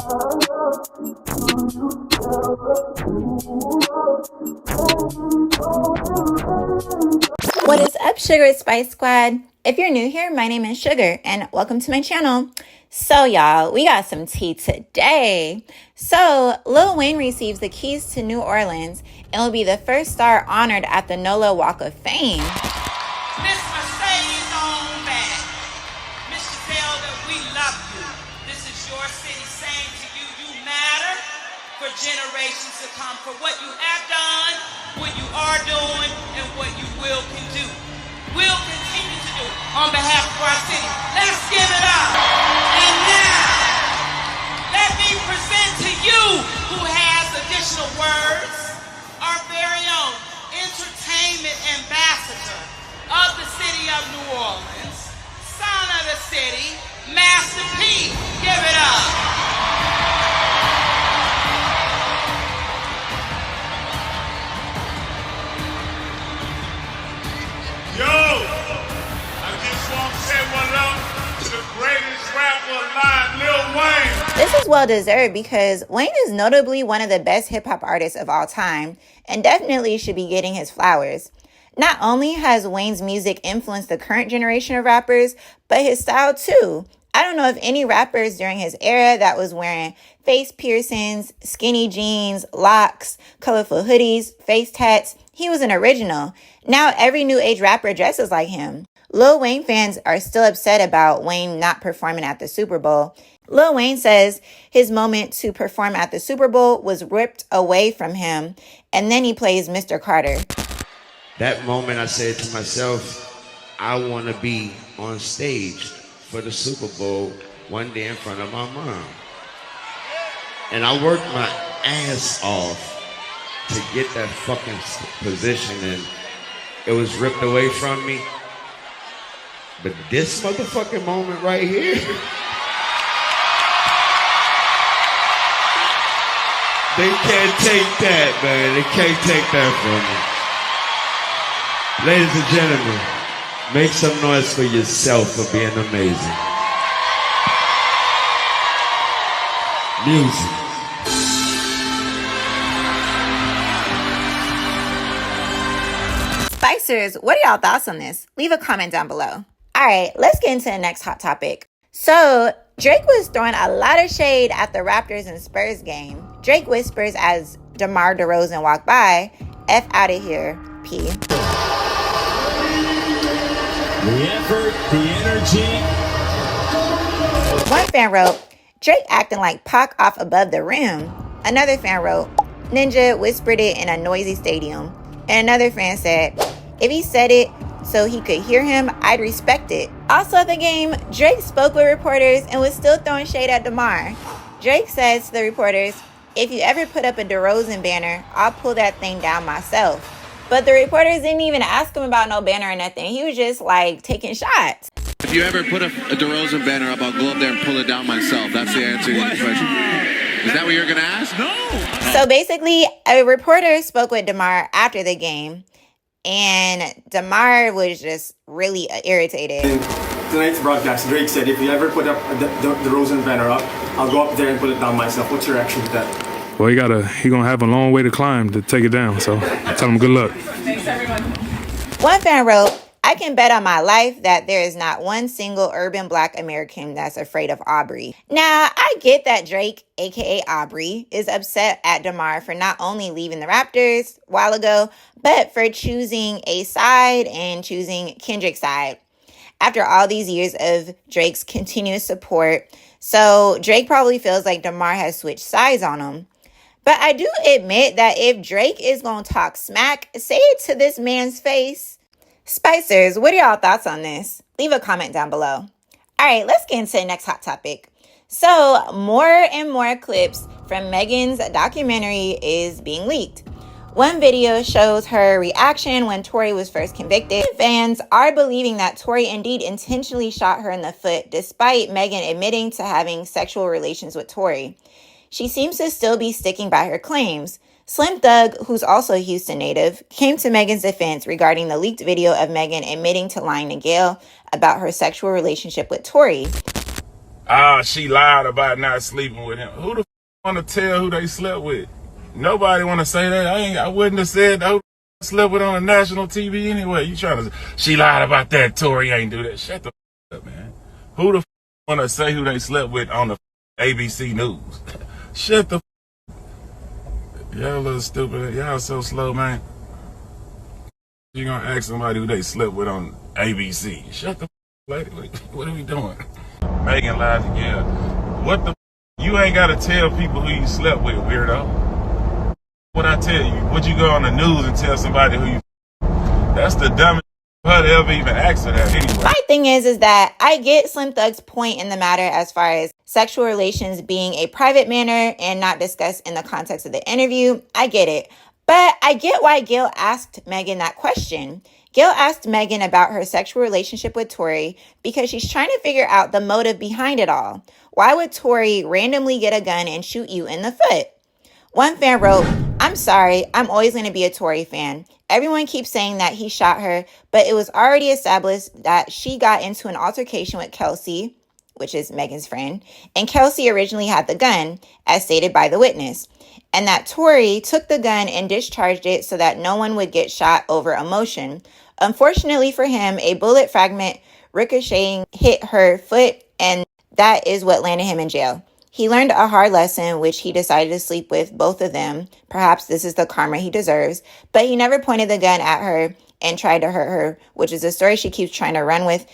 What is up, Sugar Spice Squad? If you're new here, my name is Sugar and welcome to my channel. So y'all, we got some tea today. So Lil Wayne receives the keys to New Orleans and will be the first star honored at the NOLA Walk of Fame. Miss Mercedes on back. Miss Chappelle, we love you. This is your city saying to you, you matter for generations to come, for what you have done, what you are doing, and what you will can do. Will continue to do on behalf of our city. Let's give it up. And now, let me present to you who has additional words, our very own entertainment ambassador of the city of New Orleans, son of the city, Master P. Give it up. Yo, I just want to say what up to the greatest rapper alive, Lil Wayne. This is well deserved because Wayne is notably one of the best hip hop artists of all time and definitely should be getting his flowers. Not only has Wayne's music influenced the current generation of rappers, but his style too. I don't know of any rappers during his era that was wearing face piercings, skinny jeans, locks, colorful hoodies, face tats. He was an original. Now every new age rapper dresses like him. Lil Wayne fans are still upset about Wayne not performing at the Super Bowl. Lil Wayne says his moment to perform at the Super Bowl was ripped away from him, and then he plays Mr. Carter. That moment I said to myself, I want to be on stage for the Super Bowl one day in front of my mom. And I worked my ass off to get that fucking position, and it was ripped away from me. But this motherfucking moment right here, they can't take that, man. They can't take that from me. Ladies and gentlemen, make some noise for yourself for being amazing. Music. Spicers, what are y'all thoughts on this? Leave a comment down below. All right, let's get into the next hot topic. So Drake was throwing a lot of shade at the Raptors and Spurs game. Drake whispers as Demar DeRozan walked by, F out of here, P. The effort, the energy. One fan wrote, Drake acting like Pac off above the rim. Another fan wrote, Ninja whispered it in a noisy stadium. And another fan said, if he said it so he could hear him, I'd respect it. Also at the game, Drake spoke with reporters and was still throwing shade at DeMar. Drake says to the reporters, if you ever put up a DeRozan banner, I'll pull that thing down myself. But the reporters didn't even ask him about no banner or nothing. He was just like taking shots. If you ever put a DeRozan banner up, I'll go up there and pull it down myself. That's the answer to your question. Is that what you're going to ask? No. So basically, a reporter spoke with DeMar after the game, and DeMar was just really irritated. In tonight's broadcast, Drake said, if you ever put up the DeRozan banner up, I'll go up there and pull it down myself. What's your reaction to that? Well, he gonna have a long way to climb to take it down, so I tell him good luck. Thanks, everyone. One fan wrote, I can bet on my life that there is not one single urban Black American that's afraid of Aubrey. Now, I get that Drake, aka Aubrey, is upset at DeMar for not only leaving the Raptors a while ago, but for choosing a side and choosing Kendrick's side after all these years of Drake's continuous support. So Drake probably feels like DeMar has switched sides on him. But I do admit that if Drake is going to talk smack, say it to this man's face. Spicers, what are y'all thoughts on this? Leave a comment down below. All right, let's get into the next hot topic. So more and more clips from Megan's documentary is being leaked. One video shows her reaction when Tory was first convicted. Fans are believing that Tory indeed intentionally shot her in the foot, despite Megan admitting to having sexual relations with Tory. She seems to still be sticking by her claims. Slim Thug, who's also a Houston native, came to Megan's defense regarding the leaked video of Megan admitting to lying to Gayle about her sexual relationship with Tory. She lied about not sleeping with him. Who the want to tell who they slept with? Nobody want to say that. I wouldn't have said who slept with on a national TV anyway. You trying to? She lied about that. Tory ain't do that. Shut the up, man. Who the want to say who they slept with on the ABC News? Shut the. Y'all little stupid. Y'all so slow, man. You gonna ask somebody who they slept with on ABC? Shut the lady. What are we doing? Megan lies again. What the? You ain't gotta tell people who you slept with, weirdo. What I tell you? Would you go on the news and tell somebody who you? That's the dumbest her to ever even ask her that anyway. My thing is that I get Slim Thug's point in the matter as far as sexual relations being a private matter and not discussed in the context of the interview. I get it. But I get why Gayle asked Megan that question. Gayle asked Megan about her sexual relationship with Tory because she's trying to figure out the motive behind it all. Why would Tory randomly get a gun and shoot you in the foot? One fan wrote, "I'm sorry, I'm always going to be a Tory fan. Everyone keeps saying that he shot her, but it was already established that she got into an altercation with Kelsey," which is Megan's friend, "and Kelsey originally had the gun, as stated by the witness, and that Tory took the gun and discharged it so that no one would get shot over emotion. Unfortunately for him, a bullet fragment ricocheting hit her foot, and that is what landed him in jail. He learned a hard lesson, which he decided to sleep with both of them. Perhaps this is the karma he deserves, but he never pointed the gun at her and tried to hurt her," which is a story she keeps trying to run with.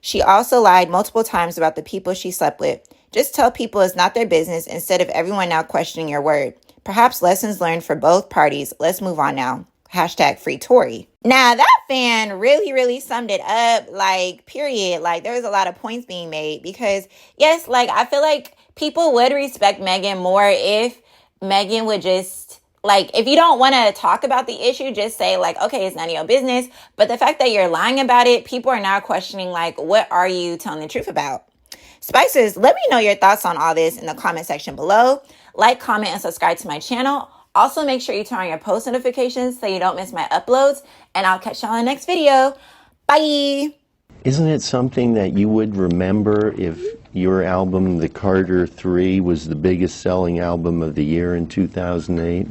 "She also lied multiple times about the people she slept with. Just tell people it's not their business instead of everyone now questioning your word. Perhaps lessons learned for both parties. Let's move on now. Hashtag free Tory." Now, that fan really summed it up, like, period. Like, there was a lot of points being made because, yes, like, I feel like people would respect Megan more if Megan would just, like, if you don't want to talk about the issue, just say, like, okay, it's none of your business. But the fact that you're lying about it, people are now questioning, like, what are you telling the truth about? Spicers, let me know your thoughts on all this in the comment section below. Like, comment, and subscribe to my channel. Also, make sure you turn on your post notifications so you don't miss my uploads. And I'll catch y'all in the next video. Bye! Isn't it something that you would remember if your album, The Carter 3, was the biggest selling album of the year in 2008?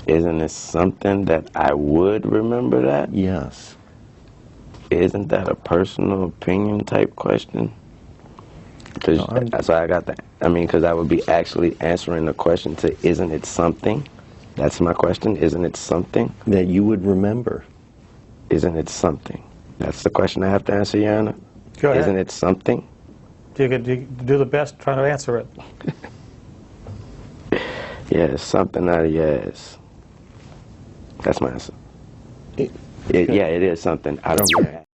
Isn't it something that I would remember that? Yes. Isn't that a personal opinion type question? Because that's why I got that. I mean, because I would be actually answering the question to, isn't it something? That's my question. Isn't it something? That you would remember. Isn't it something? That's the question I have to answer, Your Honor. Go ahead. Isn't it something? You could do the best, try to answer it. Yeah, something out of your ass. That's my answer. Yeah, it is something. I don't